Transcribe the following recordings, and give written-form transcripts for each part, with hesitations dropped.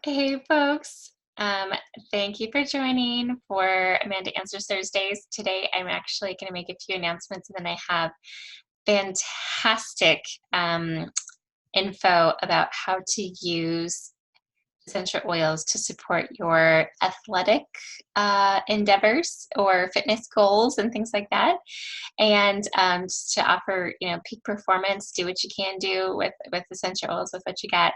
Hey, folks. Thank you for joining for Amanda Answers Thursdays. Today, I'm actually going to make a few announcements, and then I have fantastic info about how to use essential oils to support your athletic endeavors or fitness goals and things like that, and just to offer peak performance. Do what you can do with essential oils with what you got.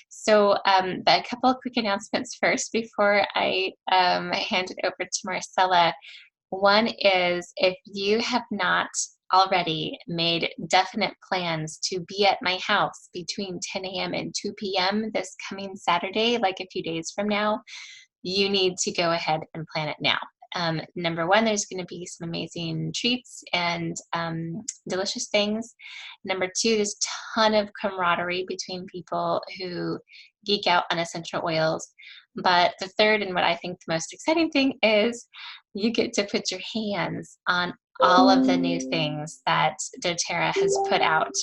So but a couple of quick announcements first before I hand it over to Marcella. One is, if you have not already made definite plans to be at my house between 10 a.m. and 2 p.m. this coming Saturday, like a few days from now, you need to go ahead and plan it now. Number one, there's going to be some amazing treats and delicious things. Number two, there's a ton of camaraderie between people who geek out on essential oils. But the third, and what I think the most exciting thing, is you get to put your hands on all of the new things that doTERRA has put out.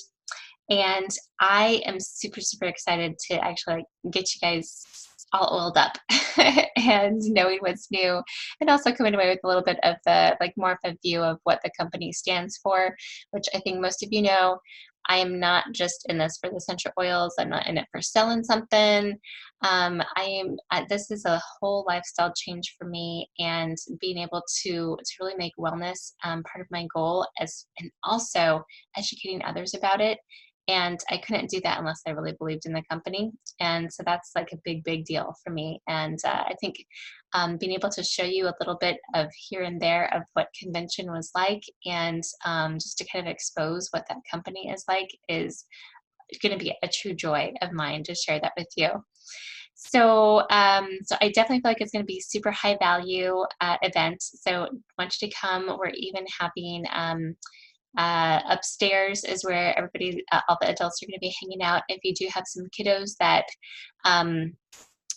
And I am super, super excited to actually get you guys all oiled up and knowing what's new, and also coming away with a little bit of the more of a view of what the company stands for, which I think most of you know. I am not just in this for the essential oils. I'm not in it for selling something. This is a whole lifestyle change for me, and being able to really make wellness part of my goal, and also educating others about it. And I couldn't do that unless I really believed in the company. And so that's like a big, big deal for me. And I think being able to show you a little bit of here and there of what convention was like, and just to kind of expose what that company is like, is going to be a true joy of mine to share that with you. So I definitely feel like it's going to be super high value event. So I want you to come. We're even having upstairs is where everybody, all the adults, are going to be hanging out. If you do have some kiddos that um,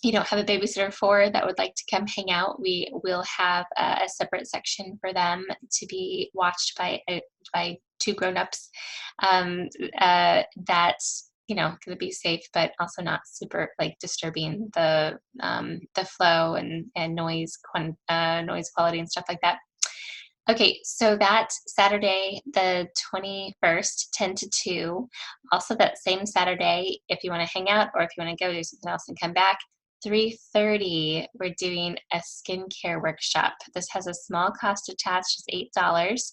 you don't have a babysitter for, that would like to come hang out, we will have a separate section for them to be watched by two grown-ups, that going to be safe, but also not super disturbing the flow and noise quality and stuff like that. Okay, so that's Saturday, the 21st, 10 to 2. Also, that same Saturday, if you want to hang out or if you want to go do something else and come back, 3:30, we're doing a skincare workshop. This has a small cost attached, it's $8.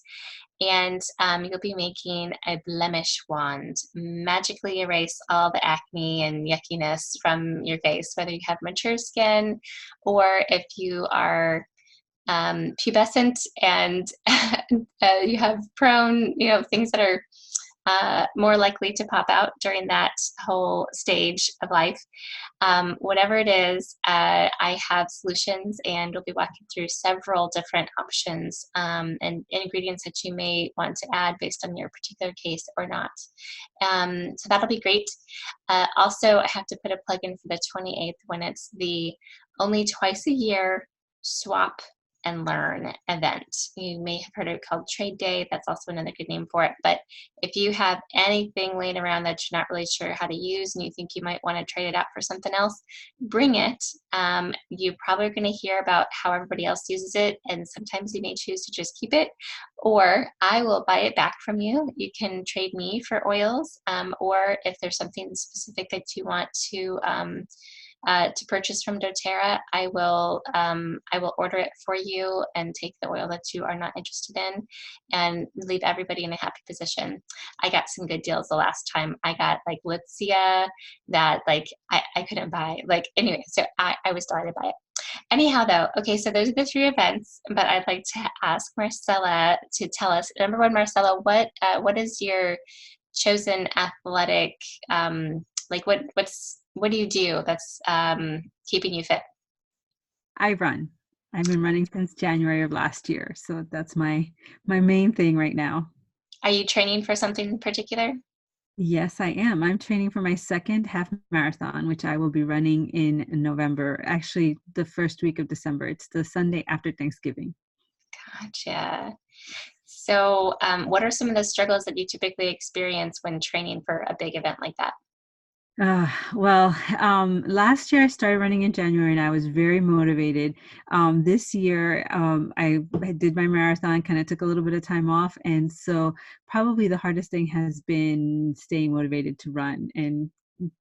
And you'll be making a blemish wand, magically erase all the acne and yuckiness from your face, whether you have mature skin or if you are pubescent and you have prone, things that are more likely to pop out during that whole stage of life. Whatever it is, I have solutions, and we'll be walking through several different options and ingredients that you may want to add based on your particular case or not. So that'll be great. Also, I have to put a plug in for the 28th, when it's the only twice a year swap and learn event. You may have heard it called Trade Day. That's also another good name for it. But if you have anything laying around that you're not really sure how to use and you think you might want to trade it out for something else, bring it. You probably are going to hear about how everybody else uses it, and sometimes you may choose to just keep it, or I will buy it back from you. You can trade me for oils, or if there's something specific that you want to purchase from doTERRA, I will order it for you and take the oil that you are not interested in, and leave everybody in a happy position. I got some good deals the last time. I got like Lithia that I couldn't buy. Anyway, so I was delighted by it. Anyhow, though, okay, so those are the three events, but I'd like to ask Marcella to tell us. Number one, Marcella, what is your chosen athletic, what do you do that's keeping you fit? I run. I've been running since January of last year, so that's my main thing right now. Are you training for something in particular? Yes, I am. I'm training for my second half marathon, which I will be running in November, actually the first week of December. It's the Sunday after Thanksgiving. Gotcha. So, what are some of the struggles that you typically experience when training for a big event like that? Last year I started running in January and I was very motivated. This year, I did my marathon, kind of took a little bit of time off. And so probably the hardest thing has been staying motivated to run and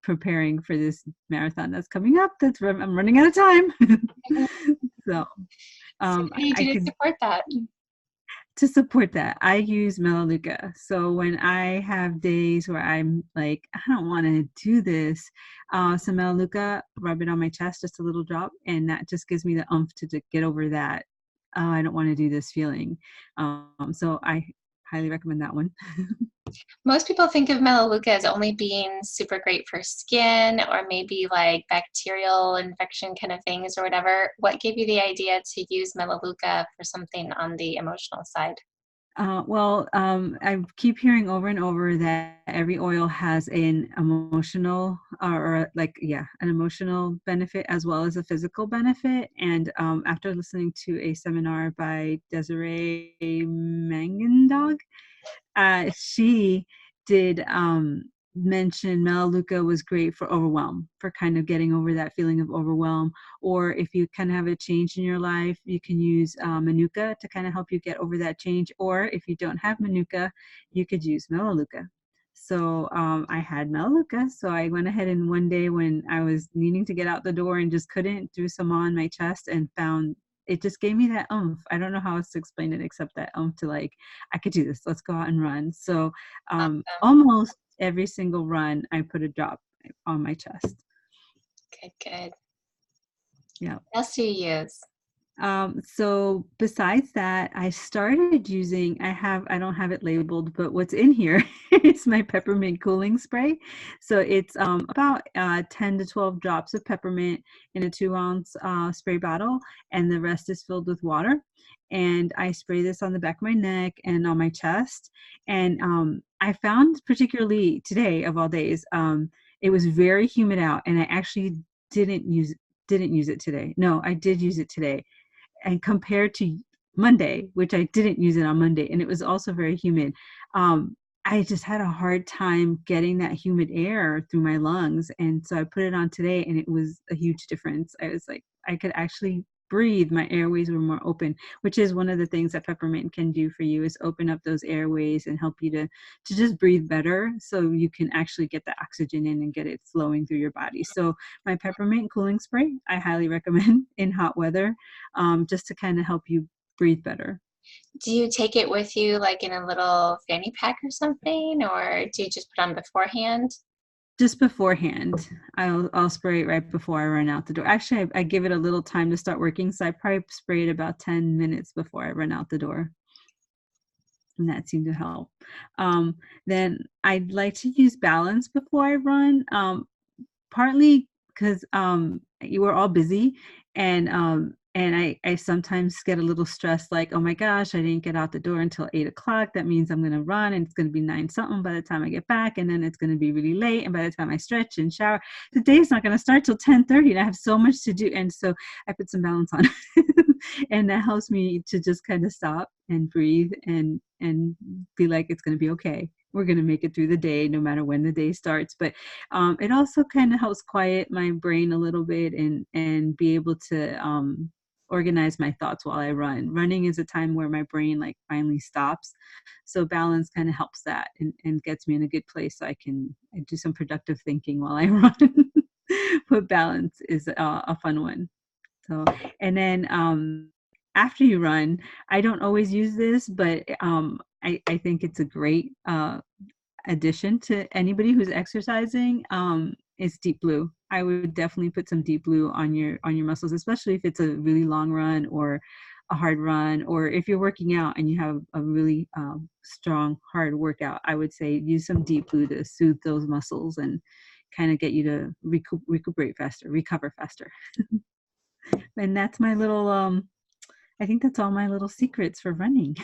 preparing for this marathon that's coming up. I'm running out of time. So So what do you I do to could support that? to support that, I use Melaleuca. So when I have days where I'm like, I don't want to do this, some Melaleuca, rub it on my chest, just a little drop, and that just gives me the oomph to get over that. Oh, I don't want to do this feeling. So I highly recommend that one. Most people think of Melaleuca as only being super great for skin or maybe like bacterial infection kind of things or whatever. What gave you the idea to use Melaleuca for something on the emotional side? I keep hearing over and over that every oil has an emotional an emotional benefit as well as a physical benefit. And after listening to a seminar by Desiree Mangendog, she did mention Melaleuca was great for overwhelm, for kind of getting over that feeling of overwhelm. Or if you kind of have a change in your life, you can use Manuka to kind of help you get over that change. Or if you don't have Manuka, you could use Melaleuca. So I had Melaleuca, so I went ahead and one day when I was needing to get out the door and just couldn't, threw some on my chest and found it just gave me that oomph. I don't know how else to explain it except that oomph to like, I could do this. Let's go out and run. So Awesome. almost every single run, I put a drop on my chest. Good, good. Yeah. What else do you use? So besides that, I started using, I don't have it labeled, but what's in here is my peppermint cooling spray. So it's about 10 to 12 drops of peppermint in a 2-ounce spray bottle, and the rest is filled with water. And I spray this on the back of my neck and on my chest. And I found, particularly today of all days, it was very humid out, and I actually didn't use didn't use it today. No, I did use it today, and compared to Monday, which I didn't use it on Monday, and it was also very humid. I just had a hard time getting that humid air through my lungs. And so I put it on today and it was a huge difference. I was like, I could actually breathe. My airways were more open, which is one of the things that peppermint can do for you, is open up those airways and help you to just breathe better so you can actually get the oxygen in and get it flowing through your body. So my peppermint cooling spray, I highly recommend in hot weather, just to kind of help you breathe better. Do you take it with you like in a little fanny pack or something, or do you just put on beforehand? Just beforehand, I'll spray it right before I run out the door. Actually, I give it a little time to start working, so I probably spray it about 10 minutes before I run out the door, and that seemed to help. Then I'd like to use balance before I run, partly because you were all busy, and I sometimes get a little stressed, like, oh my gosh, I didn't get out the door until 8 o'clock. That means I'm gonna run and it's gonna be 9 something by the time I get back, and then it's gonna be really late. And by the time I stretch and shower, the day's not gonna start till 10:30, and I have so much to do. And so I put some balance on. And that helps me to just kind of stop and breathe and be like, it's gonna be okay. We're gonna make it through the day no matter when the day starts. But it also kind of helps quiet my brain a little bit and be able to organize my thoughts while I run. Running is a time where my brain like finally stops. So balance kind of helps that and gets me in a good place so I do some productive thinking while I run. But balance is a fun one. So, and then after you run, I don't always use this, but I think it's a great addition to anybody who's exercising, is Deep Blue. I would definitely put some Deep Blue on your muscles, especially if it's a really long run or a hard run, or if you're working out and you have a really strong hard workout. I would say use some Deep Blue to soothe those muscles and kind of get you to recuperate faster, recover faster. And that's my little I think that's all my little secrets for running.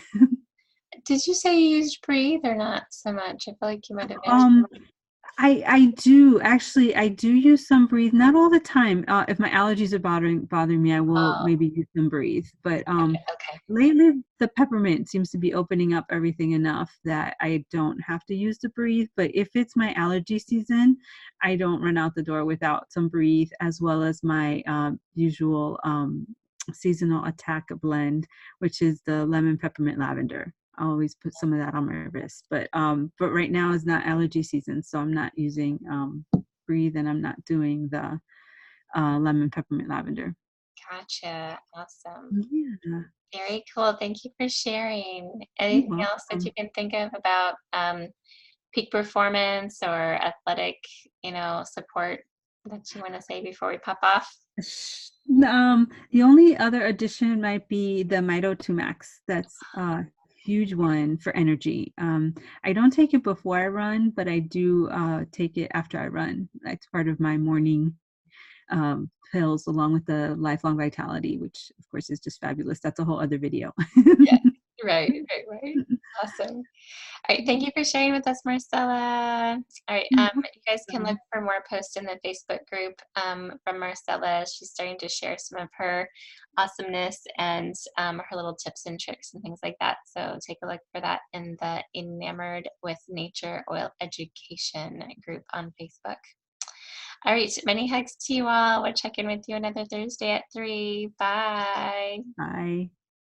Did you say you used Breathe or not so much? I feel like you might have um mentioned. I do actually. I do use some breathe, not all the time. If my allergies are bothering me, I will Oh, maybe use some breathe. But okay. lately the peppermint seems to be opening up everything enough that I don't have to use the breathe. But if it's my allergy season, I don't run out the door without some breathe, as well as my usual seasonal attack blend, which is the lemon peppermint lavender. I always put some of that on my wrist. But right now is not allergy season, so I'm not using breathe, and I'm not doing the lemon peppermint lavender. Gotcha. Awesome. Yeah, Very cool. Thank you for sharing. you're Anything else that you welcome. can think of about peak performance or athletic, support that you want to say before we pop off? The only other addition might be the Mito 2 Max. That's a huge one for energy. I don't take it before I run, but I do take it after I run. That's part of my morning pills, along with the Lifelong Vitality, which of course is just fabulous. That's a whole other video. Yeah. Right. Awesome. All right. Thank you for sharing with us, Marcella. All right. You're You guys can look welcome. for more posts in the Facebook group from Marcella. She's starting to share some of her awesomeness and her little tips and tricks and things like that. So take a look for that in the Enamored with Nature Oil Education group on Facebook. All right. Many hugs to you all. We'll check in with you another Thursday at 3. Bye. Bye.